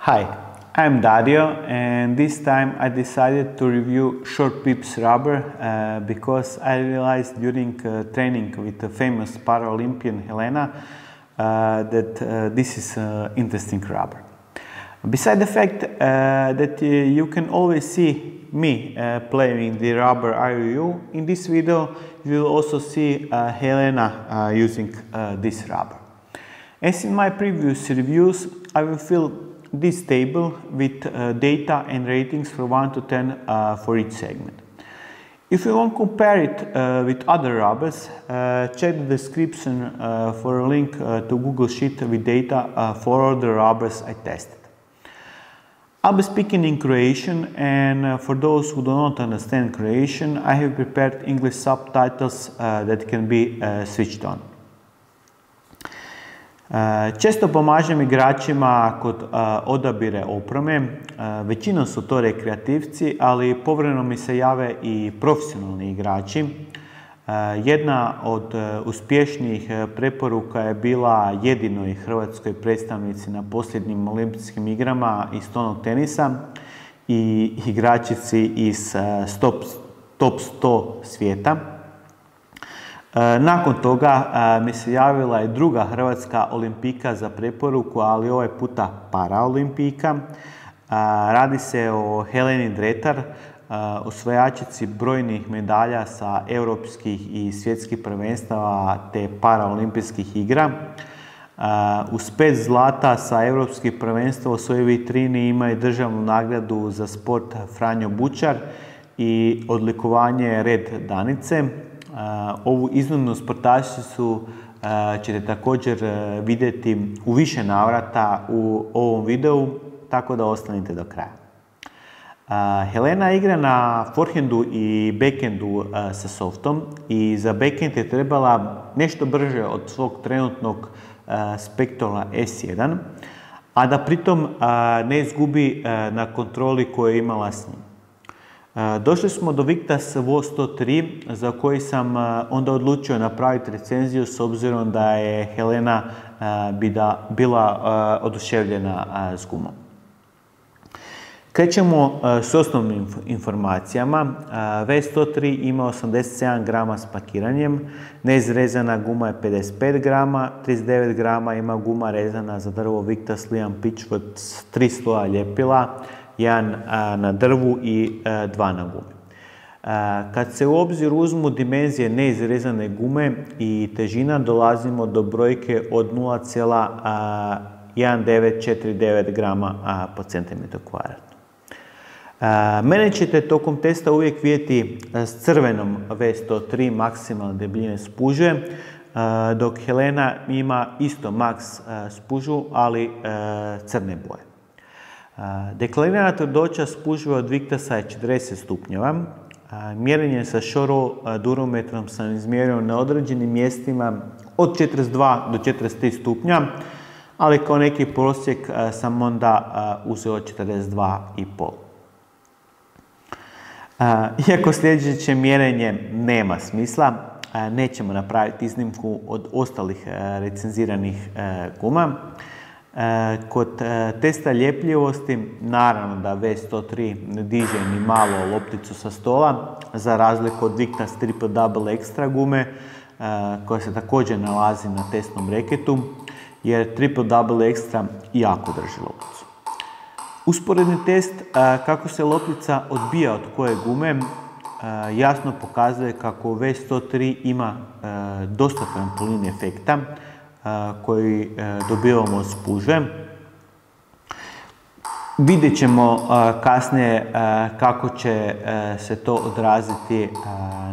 Hi, I'm Dario, and this time I decided to review short pips rubber because I realized during training with the famous Paralympian Helena that this is interesting rubber. Beside the fact that you can always see me playing the rubber IOU, in this video you will also see Helena using this rubber. As in my previous reviews, I will fill this table with data and ratings from 1 to 10 for each segment. If you want to compare it with other rubbers, check the description for a link to Google Sheet with data for all the rubbers I tested. I'll be speaking in Croatian, and for those who do not understand Croatian, I have prepared English subtitles that can be switched on. Često pomažem igračima kod odabire opreme, većinom su to rekreativci, ali povremeno mi se jave i profesionalni igrači. Jedna od uspješnijih preporuka je bila jedinoj hrvatskoj predstavnici na posljednjim olimpijskim igrama iz stolnog tenisa i igračici iz top 100 svijeta. Nakon toga mi se javila i druga hrvatska olimpijka za preporuku, ali ovaj puta paraolimpijka. Radi se o Heleni Dretar, osvajačici brojnih medalja sa europskih i svjetskih prvenstava te paraolimpijskih igra. Uz 5 zlata sa europskih prvenstva u svojoj vitrini ima i državnu nagradu za sport Franjo Bučar i odlikovanje Red Danice. Ovu iznimnu sportašicu ćete također vidjeti u više navrata u ovom videu, tako da ostanite do kraja. Helena igra na forehandu i backhandu sa softom i za backhand je trebala nešto brže od svog trenutnog Spectola S1, a da pritom ne izgubi na kontroli koju je imala s njim. Došli smo do Victas Vo 103 za koji sam onda odlučio napraviti recenziju s obzirom da je Helena bila oduševljena s gumom. Krećemo s osnovnim informacijama. V103 ima 87 grama s pakiranjem, neizrezana guma je 55 grama, 39 grama ima guma rezana za drvo Victas Liam Pitchford s 3 sloja ljepila, jedan na drvu i 2 na gumi. Kad se u obzir uzmu dimenzije neizrezane gume i težina, dolazimo do brojke od 0,1949 grama po centimetru kvadratnom. Mene ćete tokom testa uvijek vidjeti s crvenom V103 maksimalne debljine spužve, dok Helena ima isto max spužvu, ali crne boje. Deklarirana tvrdoća spužve od Victasa je 40 stupnjeva. Mjerenje sa Shore durometrom sam izmjerio na određenim mjestima od 42 do 43 stupnja, ali kao neki prosjek sam onda uzeo 42,5. Iako sljedeće mjerenje nema smisla, nećemo napraviti iznimku od ostalih recenziranih guma. Kod testa ljepljivosti, naravno da V103 ne diže ni malo lopticu sa stola, za razliku od Victas Triple Double Extra gume, koja se također nalazi na testnom reketu, jer Triple Double Extra jako drži lopticu. Usporedni test kako se loptica odbija od koje gume jasno pokazuje kako V103 ima dosta trampolin efekta koji dobivamo od spužve. Vidjet ćemo kasnije kako će se to odraziti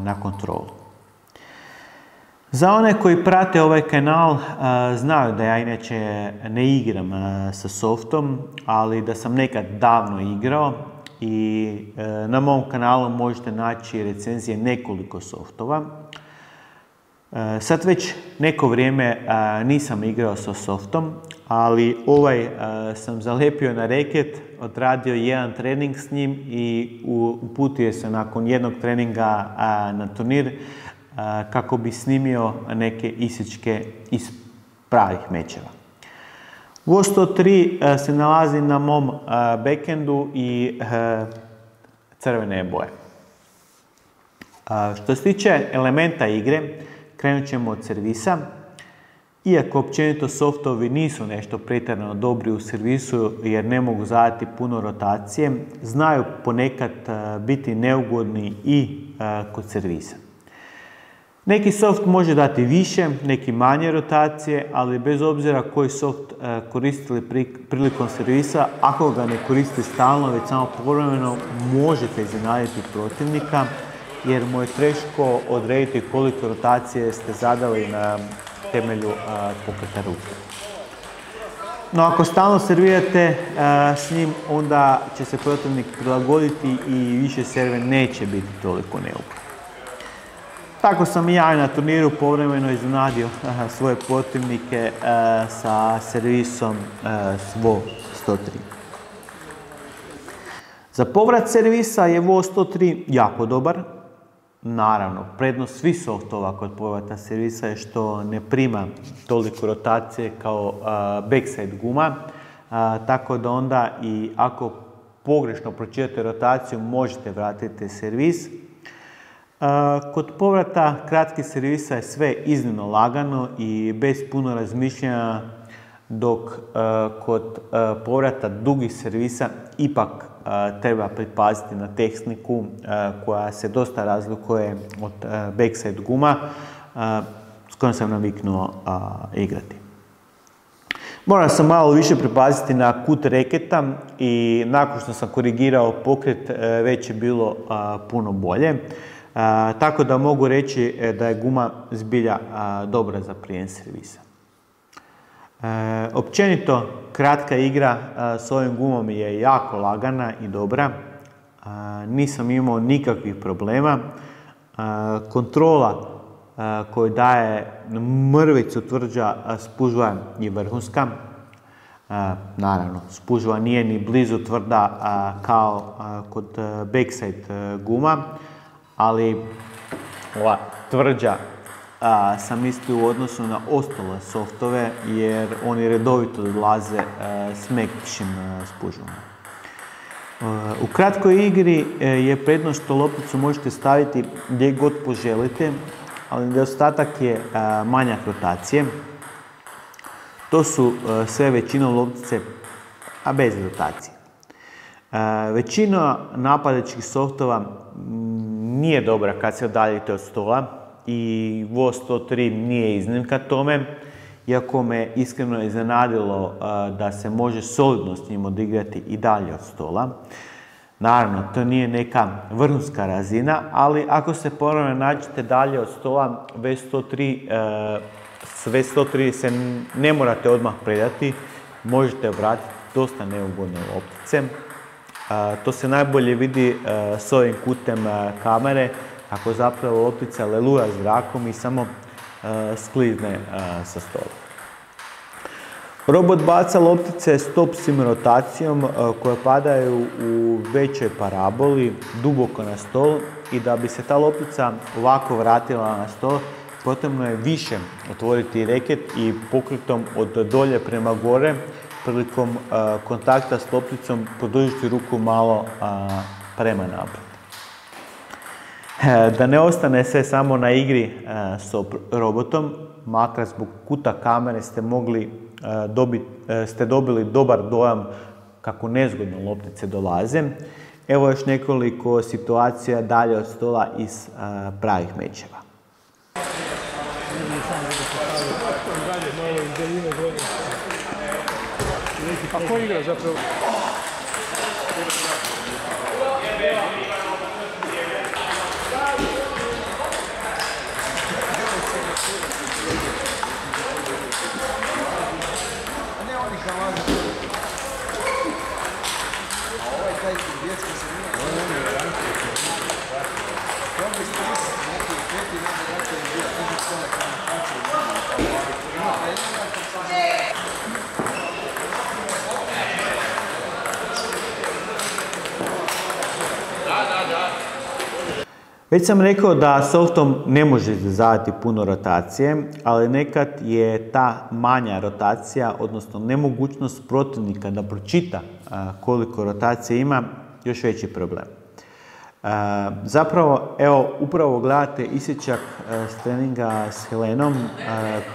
na kontrolu. Za one koji prate ovaj kanal znaju da ja inače ne igram sa softom, ali da sam nekad davno igrao i na mom kanalu možete naći recenzije nekoliko softova. Sad već neko vrijeme nisam igrao sa softom, ali ovaj sam zalepio na reket, odradio jedan trening s njim i uputio se nakon jednog treninga na turnir kako bi snimio neke isječke iz pravih mečeva. WOS 103 se nalazi na mom backendu i crvene je boje. Što se tiče elementa igre, krenut ćemo od servisa. Iako općenito softovi nisu nešto pretjerano dobri u servisu jer ne mogu zadati puno rotacije, znaju ponekad biti neugodni i kod servisa. Neki soft može dati više, neki manje rotacije, ali bez obzira koji soft koristili prilikom servisa, ako ga ne koristite stalno, već samo povremeno, možete iznenaditi protivnika, jer mu je teško odrediti koliko rotacije ste zadali na temelju pokreta ruke. No, ako stalno servirate s njim, onda će se protivnik prilagoditi i više serve neće biti toliko neugodno. Tako sam i ja na turniru povremeno iznenadio svoje protivnike sa servisom WOS 103. Za povrat servisa je WOS 103 jako dobar. Naravno, prednost svih softova kod povrata servisa je što ne prima toliko rotacije kao backside guma, tako da onda i ako pogrešno pročitate rotaciju možete vratiti servis. Kod povrata kratkih servisa je sve iznimno lagano i bez puno razmišljanja, dok kod povrata dugih servisa ipak treba pripaziti na tehniku koja se dosta razlikuje od backside guma s kojom sam naviknuo igrati. Morao sam malo više pripaziti na kut reketa i nakon što sam korigirao pokret već je bilo puno bolje. Tako da mogu reći da je guma zbilja dobra za prijem servisa. Općenito, kratka igra s ovim gumom je jako lagana i dobra. Nisam imao nikakvih problema. Kontrola koju daje mrvicu tvrđa spužva je vrhunska. Naravno, spužva nije ni blizu tvrda kao kod backside guma, ali ova tvrđa sam mislio u odnosu na ostale softove jer oni redovito dolaze s mekšim spužvama. U kratkoj igri je prednost što lopticu možete staviti gdje god poželite, ali nedostatak je manjak rotacije. To su sve većinom loptice, a bez rotacije. Većina napadačkih softova nije dobra kad se udaljite od stola i WOS 103 nije iznimka tome, iako me iskreno iznenadilo da se može solidno s njim odigrati i dalje od stola. Naravno, to nije neka vrhunska razina, ali ako se ponovno nađete dalje od stola, sve 103 se ne morate odmah predati, možete vratiti dosta neugodne loptice. To se najbolje vidi s ovim kutem kamere, ako zapravo loptica lelura zrakom i samo sklizne sa stola. Robot baca loptice s top-sim rotacijom koje padaju u većoj paraboli, duboko na stol, i da bi se ta loptica ovako vratila na stol, potrebno je više otvoriti reket i pokretom od dolje prema gore, prilikom kontakta s lopticom produžiti ruku malo prema naprijed. Da ne ostane sve samo na igri s robotom, makar zbog kuta kamere ste dobili dobar dojam kako nezgodno loptice dolaze. Evo još nekoliko situacija dalje od stola iz pravih mečeva. A ko igra zapravo? Već sam rekao da softom ne može zadati puno rotacije, ali nekad je ta manja rotacija, odnosno nemogućnost protivnika da pročita koliko rotacije ima, još veći problem. Zapravo, evo, upravo gledate isječak s treninga s Helenom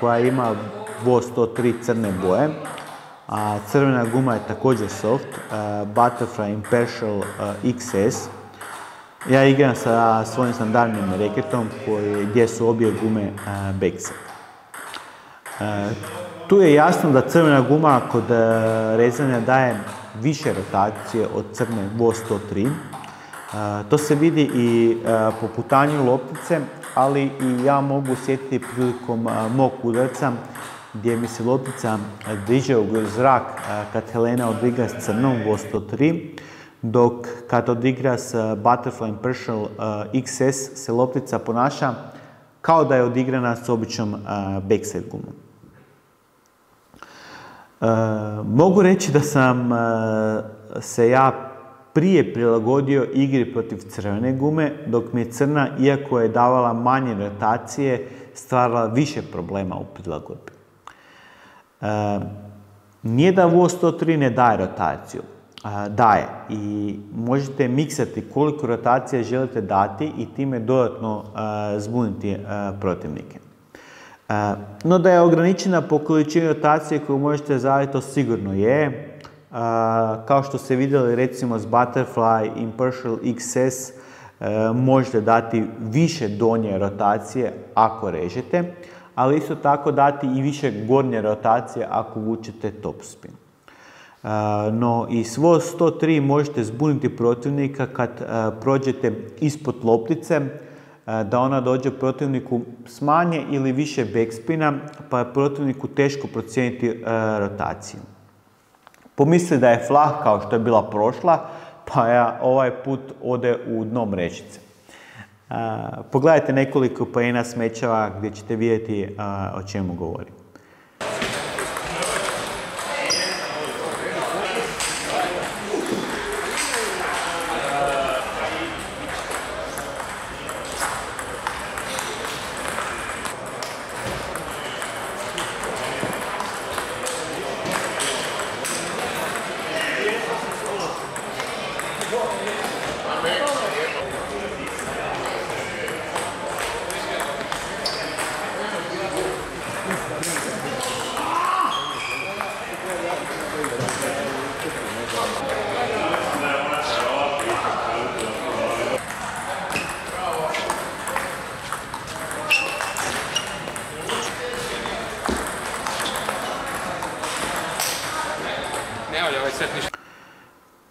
koja ima Wo 103 crne boje, a crvena guma je također soft, Butterfly Impartial XS. Ja igram sa svojim standardnim reketom gdje su obje gume backset. Tu je jasno da crvena guma kod rezanja daje više rotacije od crne Wo 103. To se vidi i po putanju loptice, ali i ja mogu osjetiti prilikom mog udarca gdje mi se loptica diže u zrak kad Helena odigra s crnom Wo 103, dok kad odigra s Butterfly Impartial XS se loptica ponaša kao da je odigrana s običnom backset gumom. Mogu reći da sam se ja prije prilagodio igri protiv crvene gume, dok mi je crna, iako je davala manje rotacije, stvarala više problema u prilagodbi. Nije da Wo 103 ne daje rotaciju. Daje i možete miksati koliko rotacija želite dati i time dodatno zbuniti protivnike. No da je ograničena po količini rotacije koju možete zadati, to sigurno je. Kao što ste vidjeli recimo s Butterfly Impartial XS možete dati više donje rotacije ako režete, ali isto tako dati i više gornje rotacije ako vučete topspin. No i s Wo 103 možete zbuniti protivnika kad prođete ispod loptice, da ona dođe protivniku s manje ili više backspina, pa je protivniku teško procijeniti rotaciju. Pomisli da je flah kao što je bila prošla, pa ja ovaj put ode u dno mrežice. Pogledajte nekoliko poena s mečeva gdje ćete vidjeti o čemu govorim.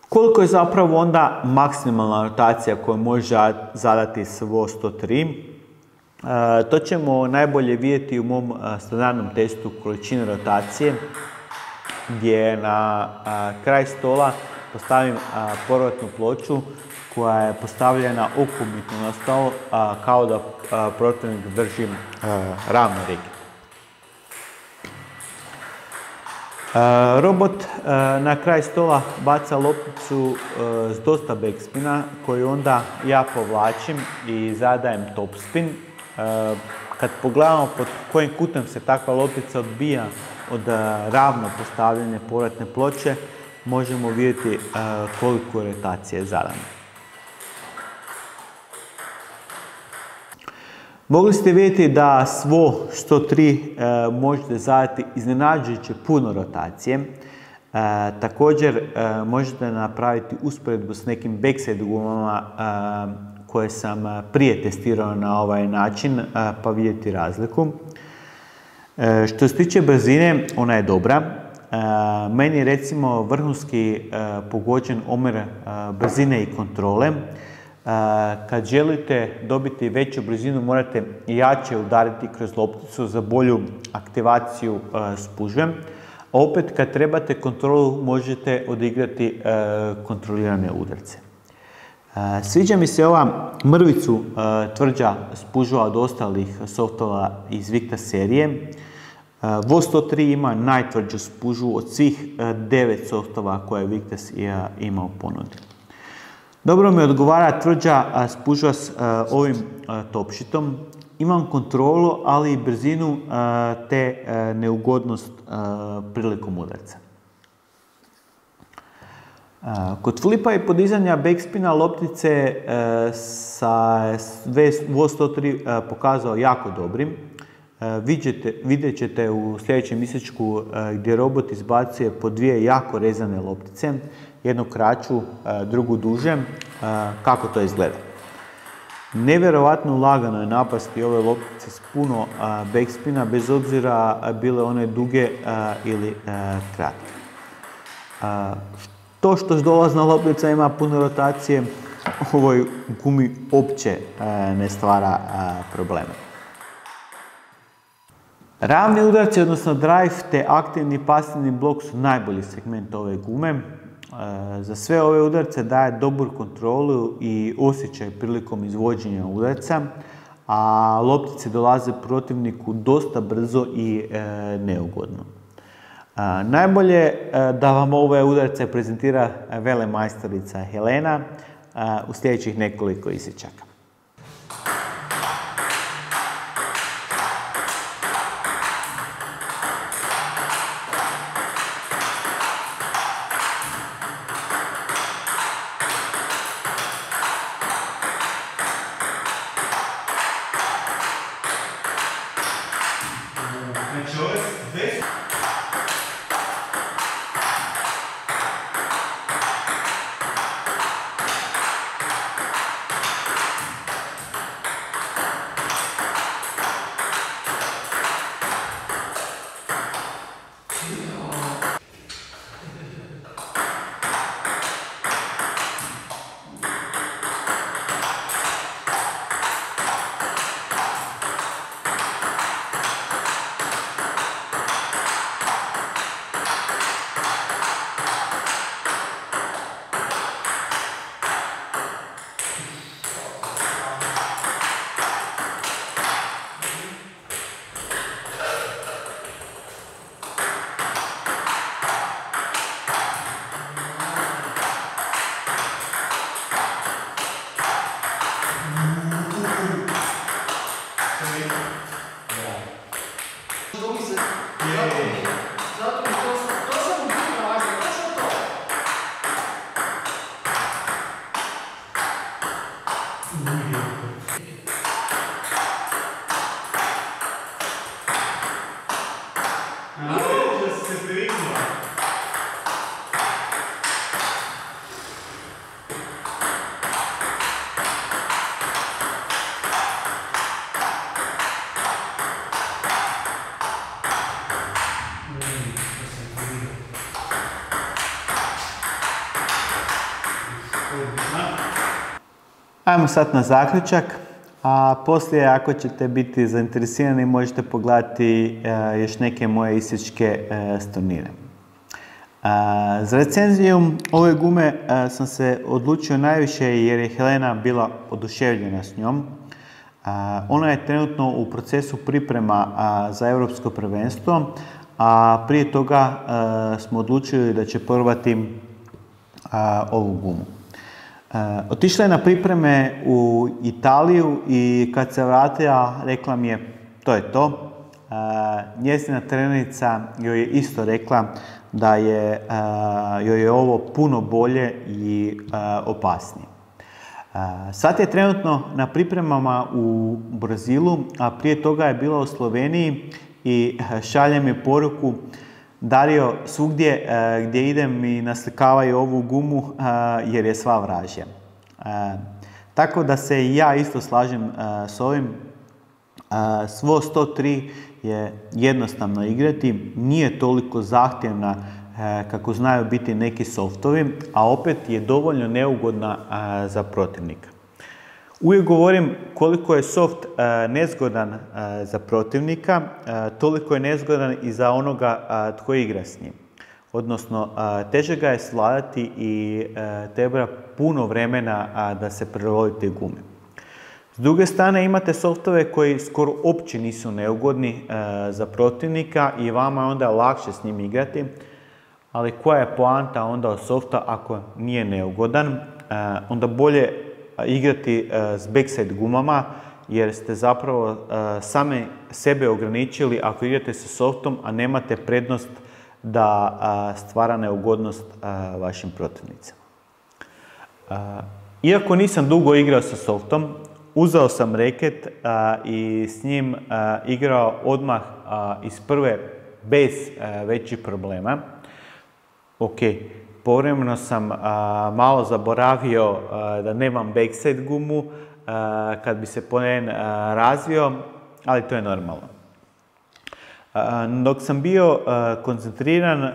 Koliko je zapravo onda maksimalna rotacija koju može zadati s Wo 103? To ćemo najbolje vidjeti u mom standardnom testu količine rotacije, gdje na kraj stola postavim povratnu ploču koja je postavljena okomito na stol kao da protivnik drži ravno reket. Robot na kraj stola baca lopticu s dosta backspina koju onda ja povlačim i zadajem topspin. Kad pogledamo pod kojim kutem se takva loptica odbija od ravno postavljene povratne ploče, možemo vidjeti koliko rotacije je zadano. Mogli ste vidjeti da s Wo 103 možete zadati iznenađujuće puno rotacije. Također možete napraviti usporedbu s nekim backset gumama koje sam prije testirao na ovaj način, pa vidjeti razliku. Što se tiče brzine, ona je dobra. Meni je recimo vrhunski pogođen omjer brzine i kontrole. Kad želite dobiti veću brzinu, morate jače udariti kroz lopticu za bolju aktivaciju spužve. A opet kad trebate kontrolu, možete odigrati kontrolirane udarce. Sviđa mi se ova mrvicu tvrđa spužva od ostalih softova iz Victa serije. Wo 103 ima najtvrđu spužvu od svih 9 softova koje Victa ima u ponudi. Dobro mi odgovara tvrđa spužva s ovim topšitom. Imam kontrolu, ali i brzinu te neugodnost prilikom udarca. Kod flipa i podizanja backspina loptice sa VOS 103 pokazao jako dobrim. Vidjet ćete u sljedećem isječku gdje robot izbacuje po dvije jako rezane loptice, jednu kraću, drugu duže, kako to izgleda. Nevjerovatno lagano je napasti ove loptice s puno backspina, bez obzira bile one duge ili kratke. To što dolazna loptica ima puno rotacije, ovoj gumi uopće ne stvara probleme. Ravni udarci, odnosno drive te aktivni i pasivni blok su najbolji segment ove gume. Za sve ove udarce daje dobru kontrolu i osjećaj prilikom izvođenja udarca, a loptice dolaze protivniku dosta brzo i neugodno. Najbolje da vam ove udarce prezentira velemajstorica Helena u sljedećih nekoliko isječaka. Ajmo sad na zaključak, a poslije ako ćete biti zainteresirani možete pogledati još neke moje isječke s turnira. Za recenziju ove gume sam se odlučio najviše jer je Helena bila oduševljena s njom. Ona je trenutno u procesu priprema za europsko prvenstvo, a prije toga smo odlučili da će probati ovu gumu. Otišla je na pripreme u Italiju i kad se vratila rekla mi je to je to. Njezina trenernica joj je isto rekla da joj je ovo puno bolje i opasnije. Sad je trenutno na pripremama u Brazilu, a prije toga je bila u Sloveniji i šalje mi poruku: Dario, svugdje gdje idem mi naslikavaju ovu gumu jer je sva vražja. Tako da se i ja isto slažem s ovim. VOS 103 je jednostavno igrati, nije toliko zahtjevna kako znaju biti neki softovi, a opet je dovoljno neugodna za protivnika. Uvijek govorim koliko je soft nezgodan za protivnika, toliko je nezgodan i za onoga tko igra s njim. Odnosno, teže ga je svladati i treba puno vremena da se prilagode te gume. S druge strane imate softove koji skoro uopće nisu neugodni za protivnika i vama je onda lakše s njim igrati. Ali koja je poanta onda od softa ako nije neugodan? onda bolje igrati s backside gumama, jer ste zapravo sami sebe ograničili ako igrate sa softom, a nemate prednost da stvara neugodnost vašim protivnicima. Iako nisam dugo igrao sa softom, uzeo sam reket i s njim igrao odmah iz prve bez većih problema. Ok, povremeno sam malo zaboravio da nemam backside gumu kad bi se poen razvio, ali to je normalno. Dok sam bio koncentriran,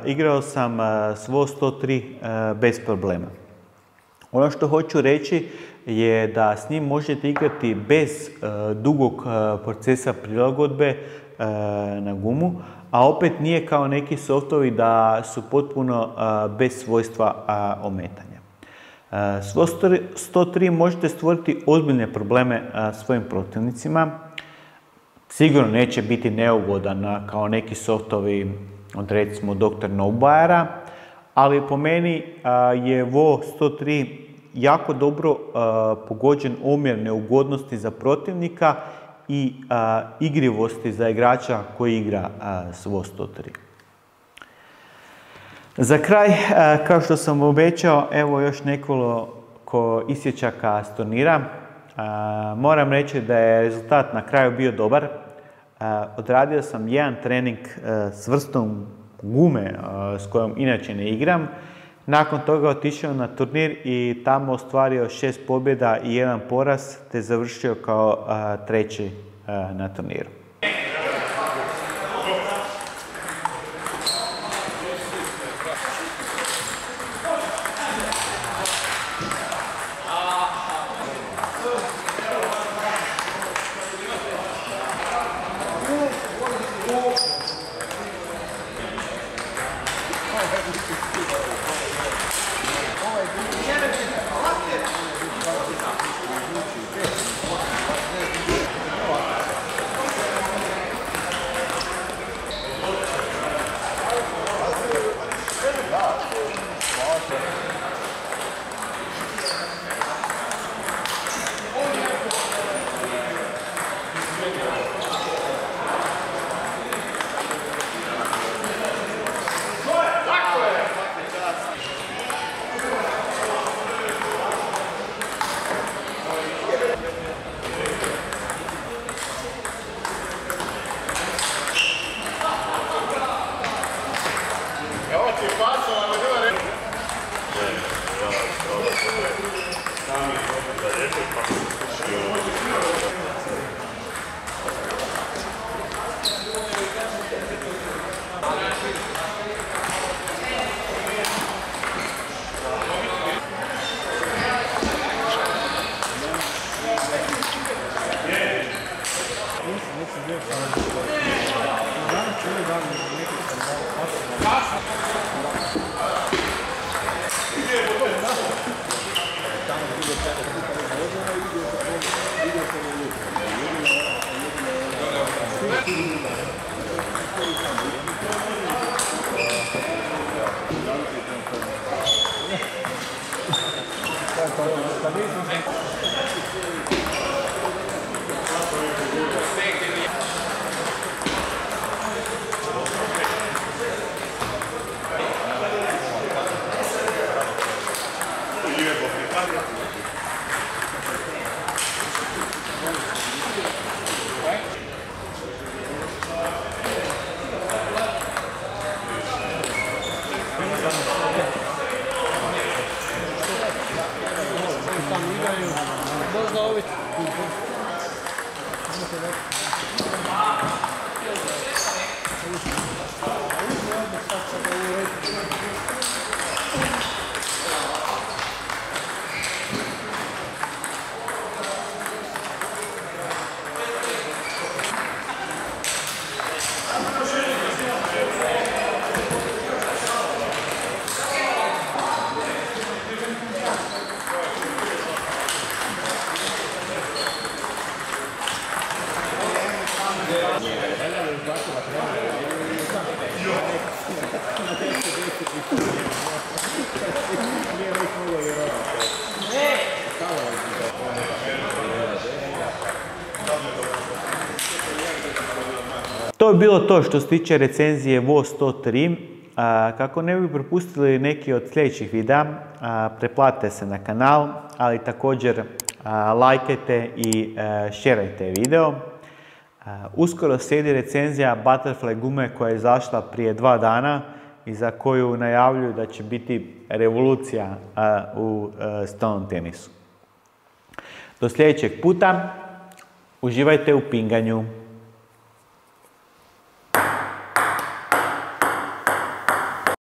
igrao sam svo 103 bez problema. Ono što hoću reći je da s njim možete igrati bez dugog procesa prilagodbe na gumu, a opet nije kao neki softovi da su potpuno bez svojstva ometanja. S 103 možete stvoriti ozbiljne probleme svojim protivnicima. Sigurno neće biti neugodan kao neki softovi od recimo Dr. Nobuyera, ali po meni je Vo 103 jako dobro pogođen omjer neugodnosti za protivnika i igrivosti za igrača koji igra s Vo 103. Za kraj, kao što sam obećao, evo još nekoliko isječaka s turnira. Moram reći da je rezultat na kraju bio dobar. Odradio sam jedan trening s vrstom gume s kojom inače ne igram. Nakon toga otišao na turnir i tamo ostvario 6 pobjeda i 1 poraz, te završio kao treći na turniru. Nije uvijek mogo vjerovati. bi bilo to što se tiče recenzije WOS 103. Kako ne bi propustili neki od sljedećih videa, preplatite se na kanal, ali također lajkajte i šerajte video. Uskoro slijedi recenzija Butterfly gume koja je izašla prije 2 dana i za koju najavljuju da će biti revolucija u stolnom tenisu. Do sljedećeg puta, uživajte u pinganju.